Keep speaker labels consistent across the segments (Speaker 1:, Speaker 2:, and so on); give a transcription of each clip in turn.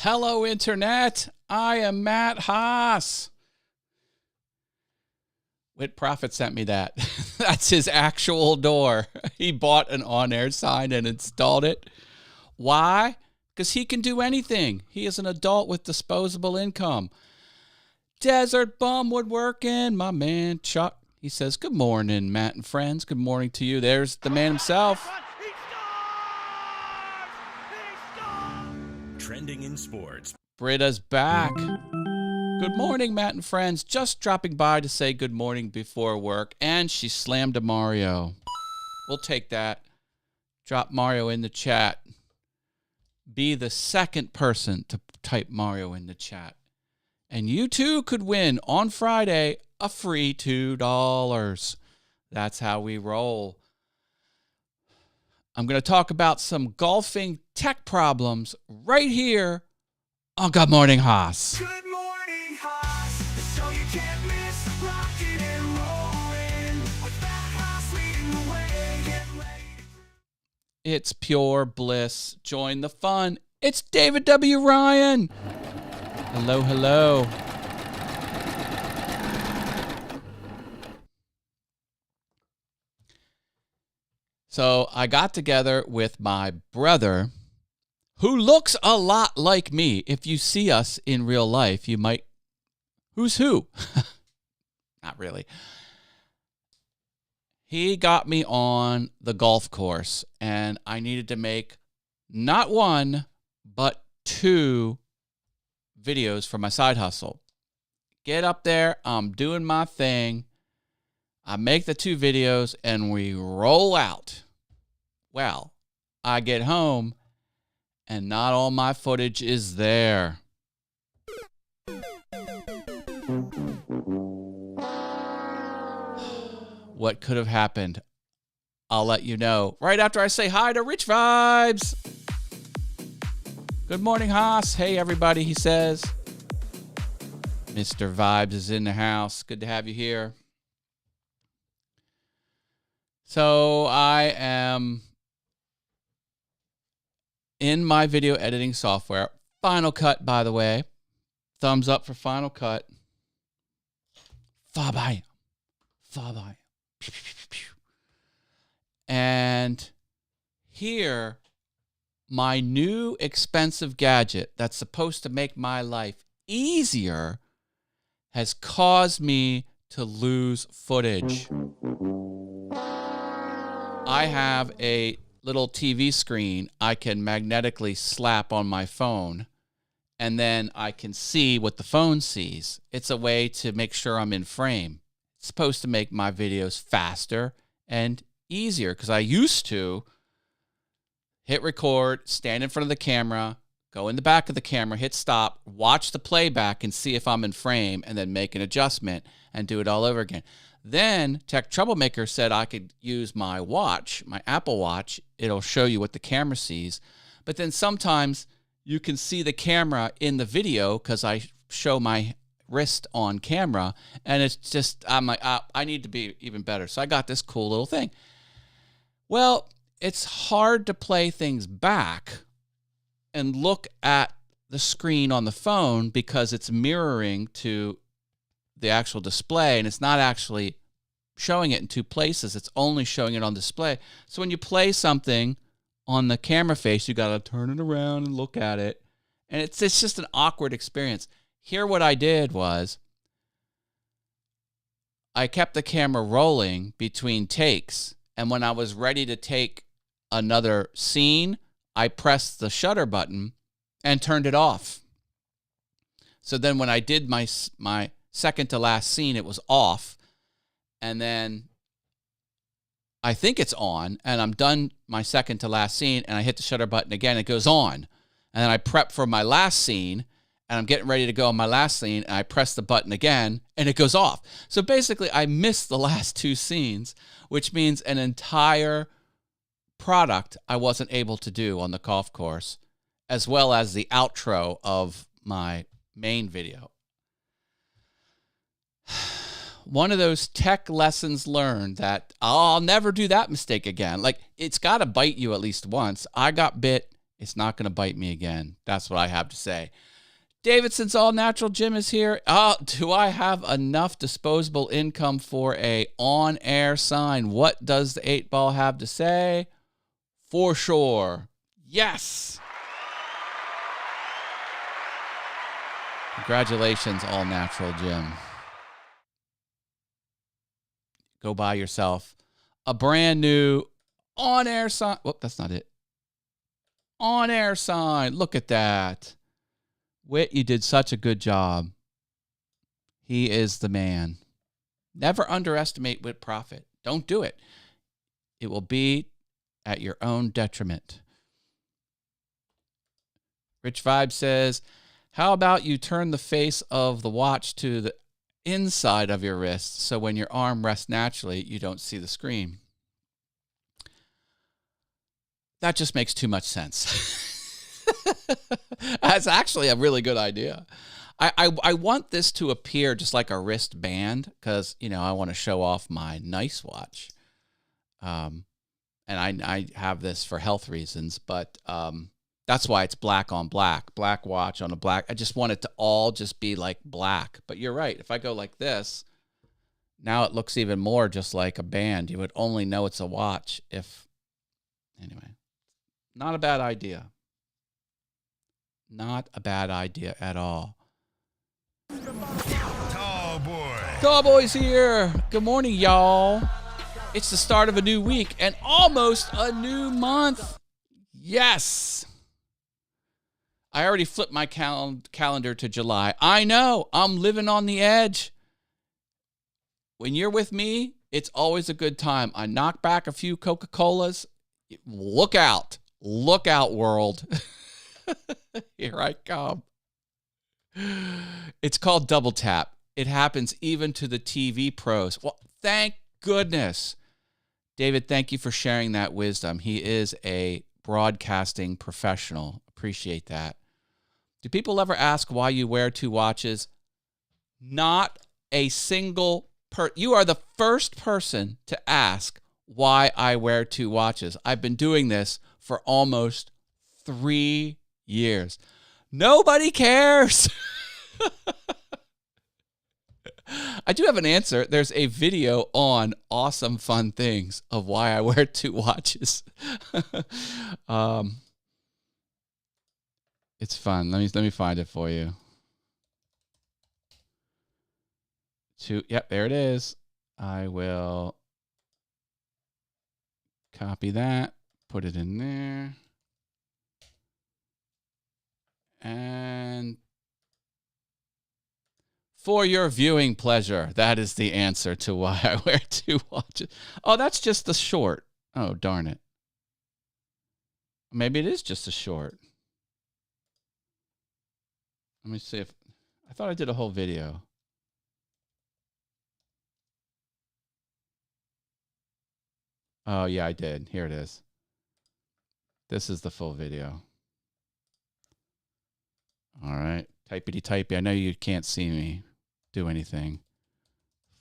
Speaker 1: Hello, Internet. I am Matt Haas. Whit Prophet sent me that. That's his actual door. He bought an on-air sign and installed it. Why? Because he can do anything. He is an adult with disposable income. Desert bum woodworking, my man Chuck. He says, good morning, Matt and friends. Good morning to you. There's the man himself.
Speaker 2: Trending in sports.
Speaker 1: Britta's back. Good morning, Matt and friends. Just dropping by to say good morning before work. And she slammed a Mario. We'll take that. Drop Mario in the chat. Be the second person to type Mario in the chat. And you too could win on Friday a free $2. That's how we roll. I'm going to talk about some golfing tech problems right here on Good Morning Haas.
Speaker 3: Good morning, Haas. The show you can't miss. Rocking and rolling with Matt Haas leading the way. Get ready.
Speaker 1: It's pure bliss. Join the fun. It's David W. Ryan. Hello, hello. So I got together with my brother, who looks a lot like me. If you see us in real life, you might... Who's who? Not really. He got me on the golf course, and I needed to make not one, but 2 videos for my side hustle. Get up there, I'm doing my thing. I make the 2 videos, and we roll out. Well, I get home, and not all my footage is there. What could have happened? I'll let you know right after I say hi to Rich Vibes. Good morning, Haas. Hey, everybody, he says. Mr. Vibes is in the house. Good to have you here. So I am in my video editing software. Final Cut, by the way. Thumbs up for Final Cut. Bye-bye. Bye-bye. And here, my new expensive gadget that's supposed to make my life easier has caused me to lose footage. I have a little TV screen I can magnetically slap on my phone, and then I can see what the phone sees. It's a way to make sure I'm in frame. It's supposed to make my videos faster and easier, because I used to hit record, stand in front of the camera, go in the back of the camera, hit stop, watch the playback and see if I'm in frame, and then make an adjustment and do it all over again. Then Tech Troublemaker said I could use my watch, my Apple Watch. It'll show you what the camera sees. But then sometimes you can see the camera in the video because I show my wrist on camera. And it's just, I'm like, I need to be even better. So I got this cool little thing. Well, it's hard to play things back and look at the screen on the phone because it's mirroring to the actual display, and it's not actually showing it in 2 places. It's only showing it on display. So when you play something on the camera face, you got to turn it around and look at it. And it's just an awkward experience. Here, what I did was I kept the camera rolling between takes. And when I was ready to take another scene, I pressed the shutter button and turned it off. So then when I did my second to last scene, it was off. And then I think it's on, and I'm done my second to last scene, and I hit the shutter button again, it goes on. And then I prep for my last scene, and I'm getting ready to go on my last scene, and I press the button again, and it goes off. So basically, I missed the last 2 scenes, which means an entire product I wasn't able to do on the golf course, as well as the outro of my main video. One of those tech lessons learned that I'll never do that mistake again. Like, it's got to bite you at least once. I got bit It's not going to bite me again. That's what I have to say. Davidson's All Natural Gym is here. Oh, do I have enough disposable income for a on-air sign? What does the 8 Ball have to say? For sure. Yes. Congratulations, All Natural Gym. Go buy yourself a brand new on-air sign. Whoop, that's not it. On-air sign. Look at that. Whit, you did such a good job. He is the man. Never underestimate Whit Profit. Don't do it. It will be at your own detriment. Rich Vibe says, how about you turn the face of the watch to the inside of your wrist so when your arm rests naturally, you don't see the screen? That just makes too much sense. That's actually a really good idea. I want this to appear just like a wristband because, I want to show off my nice watch. And I have this for health reasons, but that's why it's black on black. Black watch on a black. I just want it to all just be like black. But you're right. If I go like this, now it looks even more just like a band. You would only know it's a watch if... Anyway, not a bad idea. Not a bad idea at all.
Speaker 2: Tall boy.
Speaker 1: Tall boy's here. Good morning, y'all. It's the start of a new week and almost a new month. Yes. I already flipped my calendar to July. I know. I'm living on the edge. When you're with me, it's always a good time. I knock back a few Coca-Colas. Look out. Look out, world. Here I come. It's called Double Tap. It happens even to the TV pros. Well, thank goodness. David, thank you for sharing that wisdom. He is a broadcasting professional. Appreciate that. Do people ever ask why you wear 2 watches? Not a single you are the first person to ask why I wear 2 watches. I've been doing this for almost 3 years. Nobody cares. I do have an answer. There's a video on Awesome Fun Things of why I wear 2 watches. It's fun. Let me find it for you. Yep, there it is. I will copy that, put it in there. And for your viewing pleasure, that is the answer to why I wear 2 watches. Oh, that's just the short. Oh, darn it. Maybe it is just a short. Let me see if... I thought I did a whole video. Oh, yeah, I did. Here it is. This is the full video. All right. Typey-typey. I know you can't see me do anything.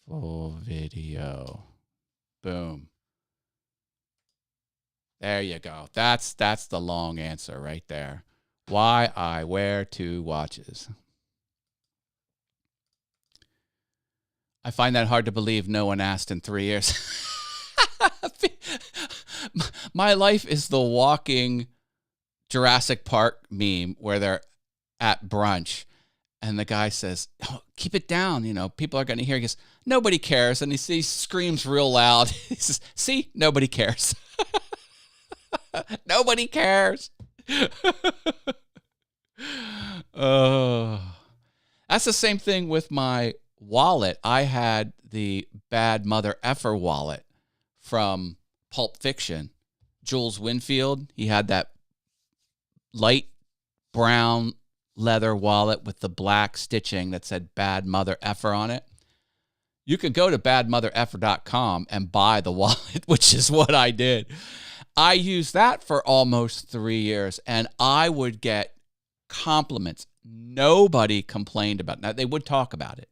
Speaker 1: Full video. Boom. There you go. That's the long answer right there. Why I wear 2 watches. I find that hard to believe no one asked in 3 years. My life is the walking Jurassic Park meme where they're at brunch and the guy says, oh, keep it down. People are going to hear. He goes, nobody cares. And he screams real loud. He says, see, nobody cares. Nobody cares. Oh, that's the same thing with my wallet. I had the Bad Mother Effer wallet from Pulp Fiction. Jules Winfield, he had that light brown leather wallet with the black stitching that said Bad Mother Effer on it. You can go to badmothereffer.com and buy the wallet, which is what I did. I used that for almost 3 years, and I would get compliments. Nobody complained about it. Now, they would talk about it.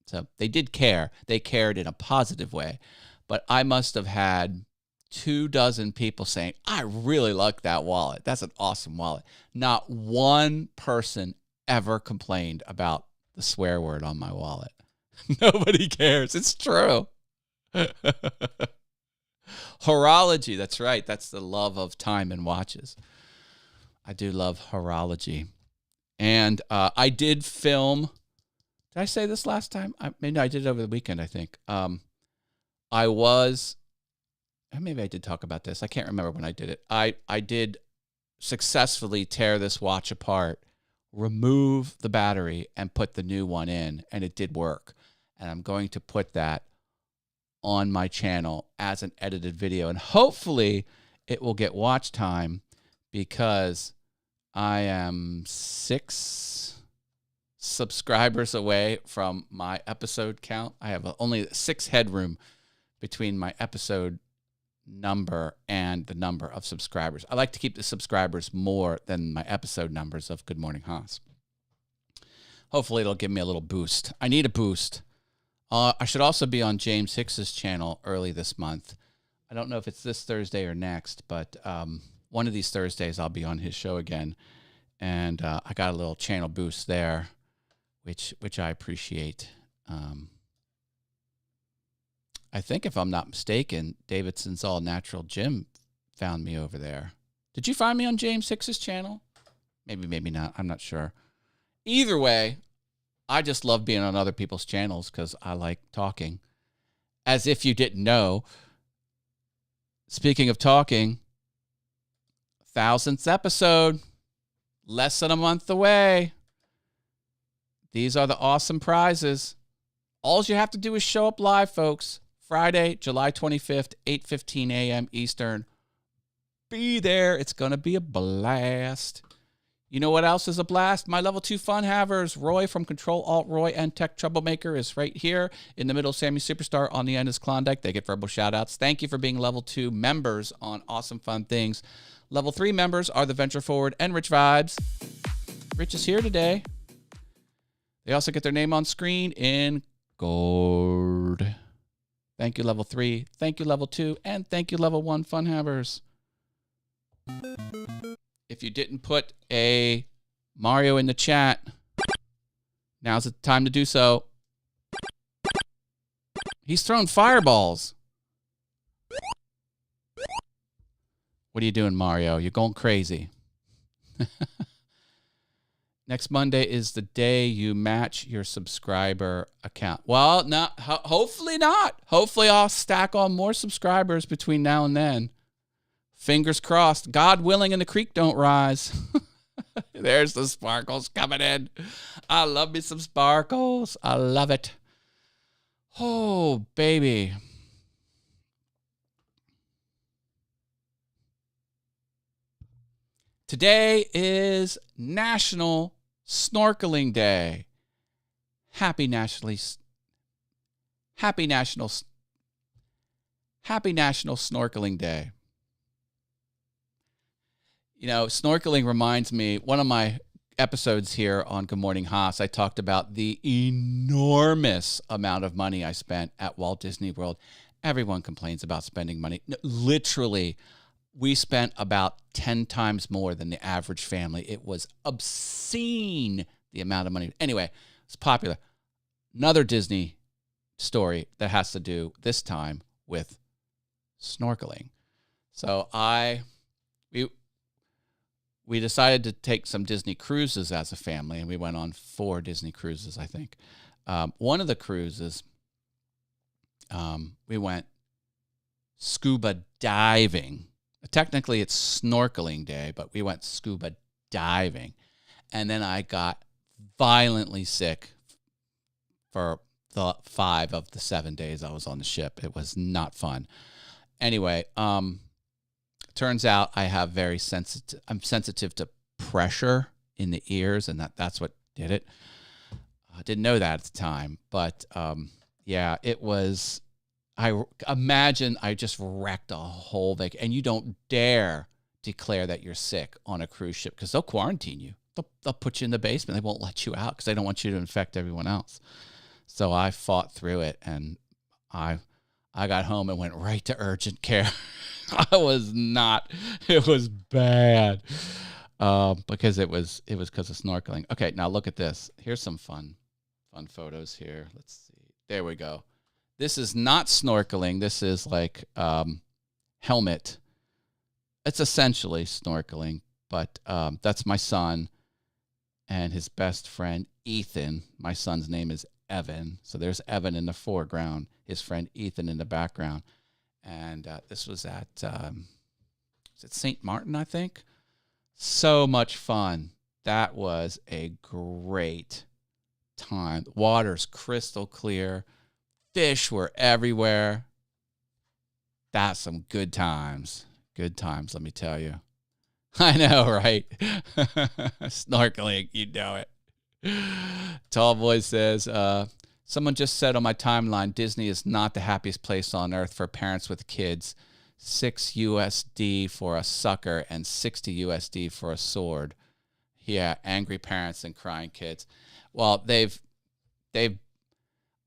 Speaker 1: So they did care. They cared in a positive way. But I must have had 24 people saying, I really like that wallet. That's an awesome wallet. Not one person ever complained about the swear word on my wallet. Nobody cares. It's true. Horology. That's right. That's the love of time and watches. I do love horology. And I did film. Did I say this last time? Maybe I did it over the weekend, I think. Maybe I did talk about this. I can't remember when I did it. I did successfully tear this watch apart, remove the battery, and put the new one in, and it did work. And I'm going to put that on my channel as an edited video, and hopefully it will get watch time because I am 6 subscribers away from my episode count. I have only 6 headroom between my episode number and the number of subscribers. I like to keep the subscribers more than my episode numbers of Good Morning Haas. Hopefully it'll give me a little boost. I need a boost. I should also be on James Hicks's channel early this month. I don't know if it's this Thursday or next, but one of these Thursdays I'll be on his show again. And I got a little channel boost there, which I appreciate. I think if I'm not mistaken, Davidson's All Natural Gym found me over there. Did you find me on James Hicks's channel? Maybe not. I'm not sure. Either way, I just love being on other people's channels because I like talking. As if you didn't know, speaking of talking, 1000th episode, less than a month away. These are the awesome prizes. All you have to do is show up live, folks. Friday, July 25th, 8:15 a.m. Eastern. Be there. It's going to be a blast. You know what else is a blast? My level 2 fun havers. Roy from Control Alt Roy and Tech Troublemaker is right here. In the middle, Sammy Superstar. On the end is Klondike. They get verbal shout-outs. Thank you for being level 2 members on Awesome Fun Things. Level 3 members are the Venture Forward and Rich Vibes. Rich is here today. They also get their name on screen in gold. Thank you, level 3. Thank you, level 2. And thank you, level 1 fun havers. If you didn't put a Mario in the chat, now's the time to do so. He's throwing fireballs. What are you doing, Mario? You're going crazy. Next Monday is the day you match your subscriber account. Well, hopefully not. Hopefully I'll stack on more subscribers between now and then. Fingers crossed. God willing and the creek don't rise. There's the sparkles coming in. I love me some sparkles. I love it. Oh, baby. Today is National Snorkeling Day. Happy National Snorkeling Day. You know, snorkeling reminds me, one of my episodes here on Good Morning Haas, I talked about the enormous amount of money I spent at Walt Disney World. Everyone complains about spending money. No, literally, we spent about 10 times more than the average family. It was obscene, the amount of money. Anyway, it's popular. Another Disney story that has to do this time with snorkeling. So we decided to take some Disney cruises as a family, and we went on 4 Disney cruises, I think. One of the cruises, we went scuba diving. Technically, it's snorkeling day, but we went scuba diving. And then I got violently sick for the 5 of the 7 days I was on the ship. It was not fun. Anyway, turns out I'm sensitive to pressure in the ears, and that's what did it. I didn't know that at the time, but yeah, it was. I imagine I just wrecked a whole vacation, and you don't dare declare that you're sick on a cruise ship because they'll quarantine you. They'll put you in the basement. They won't let you out because they don't want you to infect everyone else. So I fought through it, and I got home and went right to urgent care. I was not. It was bad because it was because of snorkeling. Okay, now look at this. Here's some fun photos here. Let's see. There we go. This is not snorkeling. This is like helmet. It's essentially snorkeling, but that's my son and his best friend, Ethan. My son's name is Evan. So there's Evan in the foreground, his friend Ethan in the background. And this was at is it St. Martin, I think? So much fun. That was a great time. The water's crystal clear. Fish were everywhere. That's some good times. Good times, let me tell you. I know, right? Snorkeling, you know it. Tall Boy says, someone just said on my timeline, Disney is not the happiest place on earth for parents with kids. $6 USD for a sucker and $60 USD for a sword. Yeah, angry parents and crying kids. Well,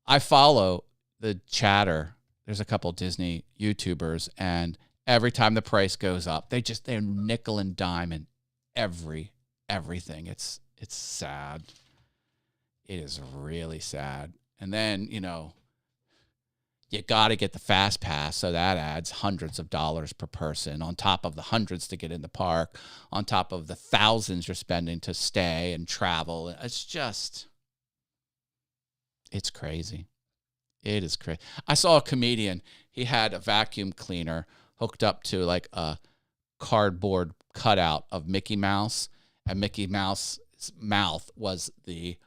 Speaker 1: I follow the chatter. There's a couple Disney YouTubers, and every time the price goes up, they're nickel and diming everything. It's sad. It is really sad. And then, you got to get the fast pass, so that adds hundreds of dollars per person on top of the hundreds to get in the park, on top of the thousands you're spending to stay and travel. It's crazy. It is crazy. I saw a comedian. He had a vacuum cleaner hooked up to like a cardboard cutout of Mickey Mouse, and Mickey Mouse's mouth was the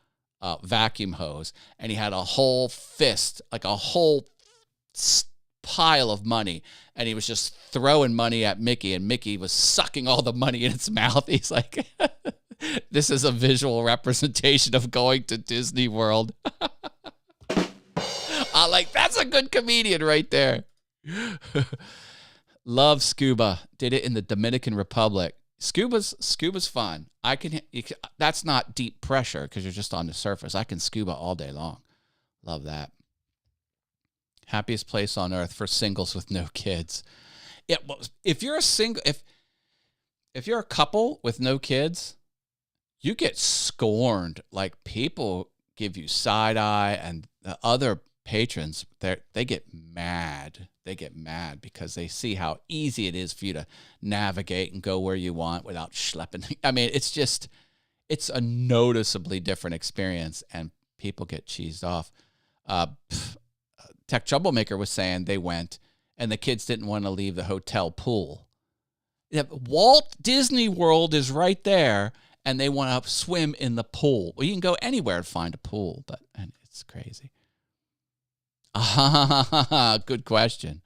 Speaker 1: vacuum hose, and he had a whole fist, like a whole pile of money, and he was just throwing money at Mickey, and Mickey was sucking all the money in its mouth. He's like, this is a visual representation of going to Disney World. That's a good comedian right there. Love scuba. Did it in the Dominican Republic. Scuba's fun. That's not deep pressure because you're just on the surface. I can scuba all day long. Love that. Happiest place on earth for singles with no kids. If you're a single, if you're a couple with no kids, you get scorned. Like, people give you side eye, and the other patrons, they get mad. They get mad because they see how easy it is for you to navigate and go where you want without schlepping. I mean, it's a noticeably different experience, and people get cheesed off. Tech Troublemaker was saying they went, and the kids didn't want to leave the hotel pool. Walt Disney World is right there, and they want to swim in the pool. Well, you can go anywhere and find a pool, and it's crazy. Good question.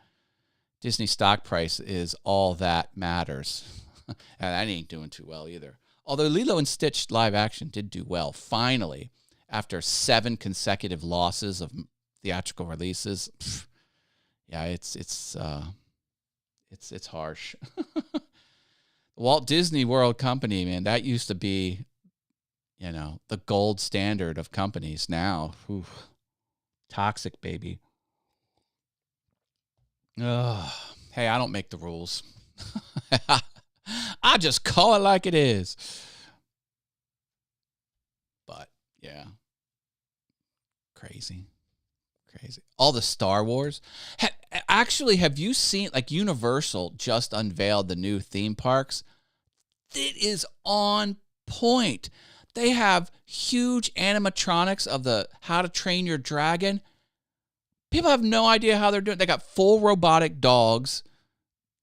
Speaker 1: Disney stock price is all that matters. And that ain't doing too well either. Although Lilo and Stitch live action did do well, finally, after 7 consecutive losses of theatrical releases. Yeah, it's harsh. Walt Disney World Company, man, that used to be, the gold standard of companies. Now, toxic, baby. Ugh. Hey, I don't make the rules. I just call it like it is. But, yeah. Crazy. All the Star Wars. Actually, have you seen, like, Universal just unveiled the new theme parks? It is on point. They have huge animatronics of the How to Train Your Dragon. People have no idea how they're doing. They got full robotic dogs,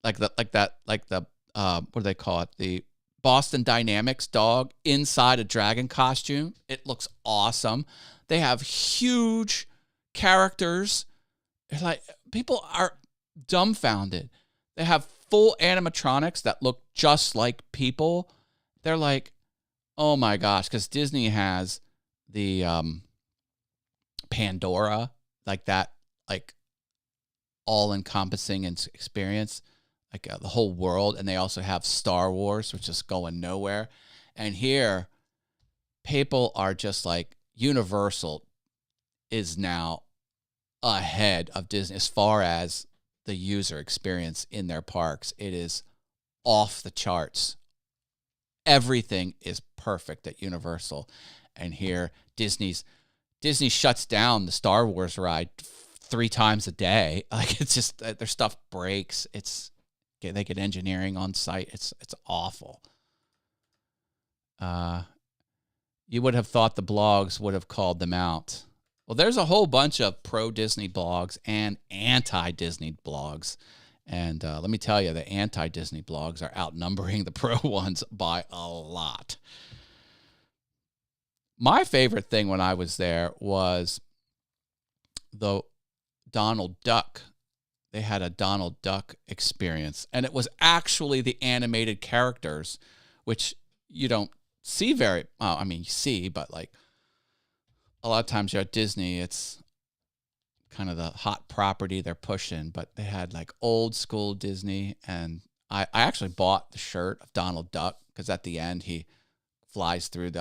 Speaker 1: like the what do they call it? The Boston Dynamics dog inside a dragon costume. It looks awesome. They have huge characters. Like, people are dumbfounded. They have full animatronics that look just like people. They're like, oh my gosh, because Disney has the Pandora, like that, like all-encompassing experience, like the whole world. And they also have Star Wars, which is going nowhere. And here, people are just like, Universal is now ahead of Disney as far as the user experience in their parks. It is off the charts. Everything is perfect at Universal. And here, Disney shuts down the Star Wars ride 3 times a day. Like, it's just, their stuff breaks. They get engineering on site. It's awful. You would have thought the blogs would have called them out. Well, there's a whole bunch of pro-Disney blogs and anti-Disney blogs. And let me tell you, the anti-Disney blogs are outnumbering the pro ones by a lot. My favorite thing when I was there was the Donald Duck. They had a Donald Duck experience. And it was actually the animated characters, which you don't see very, well, I mean, you see, but like a lot of times you're at Disney, it's kind of the hot property they're pushing, but they had like old school Disney. And I actually bought the shirt of Donald Duck because at the end he flies through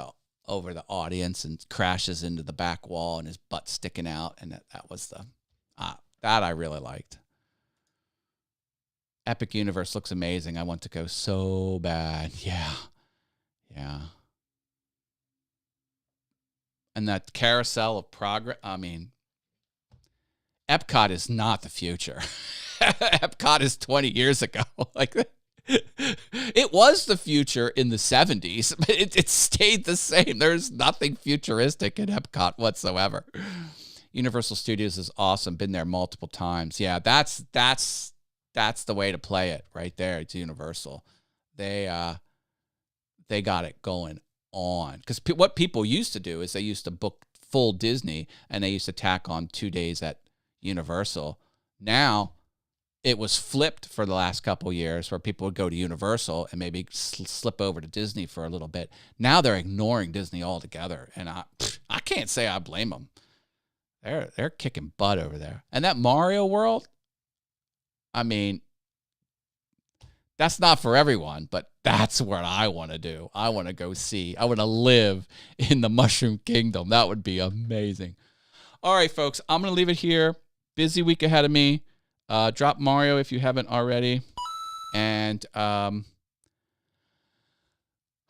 Speaker 1: over the audience and crashes into the back wall and his butt sticking out. And that was that I really liked. Epic Universe looks amazing. I want to go so bad. Yeah. And that carousel of progress, I mean, Epcot is not the future. Epcot is 20 years ago. Like, it was the future in the 70s, but it stayed the same. There's nothing futuristic in Epcot whatsoever. Universal Studios is awesome. Been there multiple times. Yeah, that's the way to play it right there. It's Universal. They got it going on. Because what people used to do is they used to book full Disney and they used to tack on 2 days at Universal. Now it was flipped for the last couple years where people would go to Universal and maybe slip over to Disney for a little bit. Now they're ignoring Disney altogether. And I can't say I blame them. They're kicking butt over there. And that Mario World, I mean, that's not for everyone, but that's what I want to do. I want to go see. I want to live in the Mushroom Kingdom. That would be amazing. All right, folks, I'm going to leave it here. Busy week ahead of me. Drop Mario if you haven't already. And I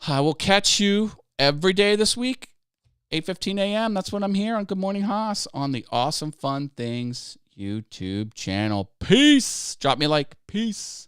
Speaker 1: will catch you every day this week, 8:15 a.m. That's when I'm here on Good Morning Haas on the Awesome Fun Things YouTube channel. Peace. Drop me a like. Peace.